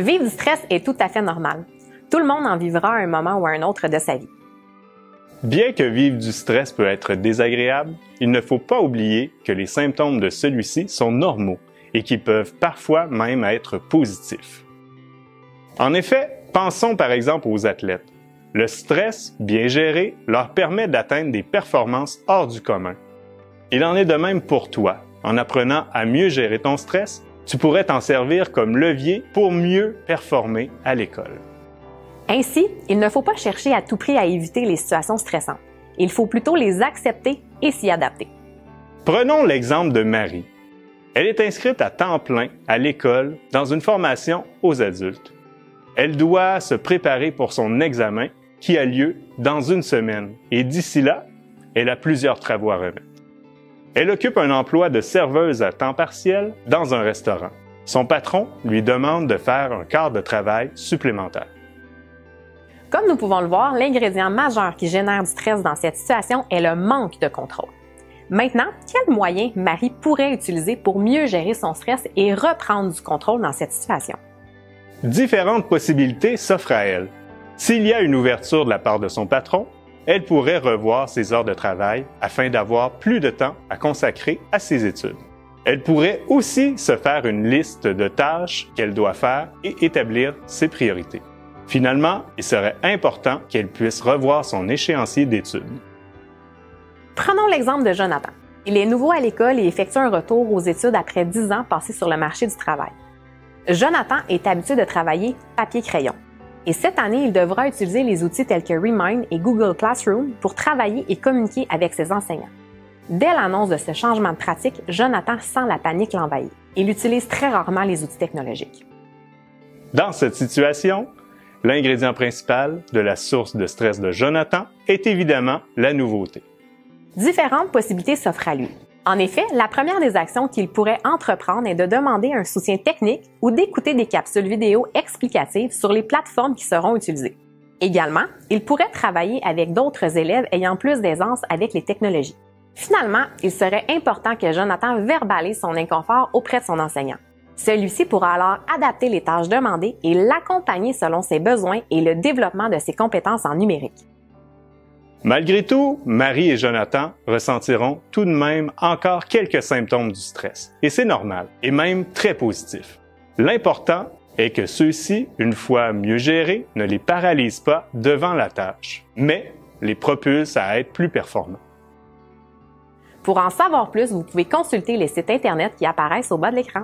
Vivre du stress est tout à fait normal. Tout le monde en vivra à un moment ou à un autre de sa vie. Bien que vivre du stress peut être désagréable, il ne faut pas oublier que les symptômes de celui-ci sont normaux et qu'ils peuvent parfois même être positifs. En effet, pensons par exemple aux athlètes. Le stress, bien géré, leur permet d'atteindre des performances hors du commun. Il en est de même pour toi. En apprenant à mieux gérer ton stress, tu pourrais t'en servir comme levier pour mieux performer à l'école. Ainsi, il ne faut pas chercher à tout prix à éviter les situations stressantes. Il faut plutôt les accepter et s'y adapter. Prenons l'exemple de Marie. Elle est inscrite à temps plein à l'école dans une formation aux adultes. Elle doit se préparer pour son examen qui a lieu dans une semaine et d'ici là, elle a plusieurs travaux à remettre. Elle occupe un emploi de serveuse à temps partiel dans un restaurant. Son patron lui demande de faire un quart de travail supplémentaire. Comme nous pouvons le voir, l'ingrédient majeur qui génère du stress dans cette situation est le manque de contrôle. Maintenant, quels moyens Marie pourrait utiliser pour mieux gérer son stress et reprendre du contrôle dans cette situation? Différentes possibilités s'offrent à elle. S'il y a une ouverture de la part de son patron, elle pourrait revoir ses heures de travail afin d'avoir plus de temps à consacrer à ses études. Elle pourrait aussi se faire une liste de tâches qu'elle doit faire et établir ses priorités. Finalement, il serait important qu'elle puisse revoir son échéancier d'études. Prenons l'exemple de Jonathan. Il est nouveau à l'école et effectue un retour aux études après 10 ans passés sur le marché du travail. Jonathan est habitué de travailler papier-crayon. Et cette année, il devra utiliser les outils tels que Remind et Google Classroom pour travailler et communiquer avec ses enseignants. Dès l'annonce de ce changement de pratique, Jonathan sent la panique l'envahir. Il utilise très rarement les outils technologiques. Dans cette situation, l'ingrédient principal de la source de stress de Jonathan est évidemment la nouveauté. Différentes possibilités s'offrent à lui. En effet, la première des actions qu'il pourrait entreprendre est de demander un soutien technique ou d'écouter des capsules vidéo explicatives sur les plateformes qui seront utilisées. Également, il pourrait travailler avec d'autres élèves ayant plus d'aisance avec les technologies. Finalement, il serait important que Jonathan verbalise son inconfort auprès de son enseignant. Celui-ci pourra alors adapter les tâches demandées et l'accompagner selon ses besoins et le développement de ses compétences en numérique. Malgré tout, Marie et Jonathan ressentiront tout de même encore quelques symptômes du stress. Et c'est normal, et même très positif. L'important est que ceux-ci, une fois mieux gérés, ne les paralysent pas devant la tâche, mais les propulsent à être plus performants. Pour en savoir plus, vous pouvez consulter les sites Internet qui apparaissent au bas de l'écran.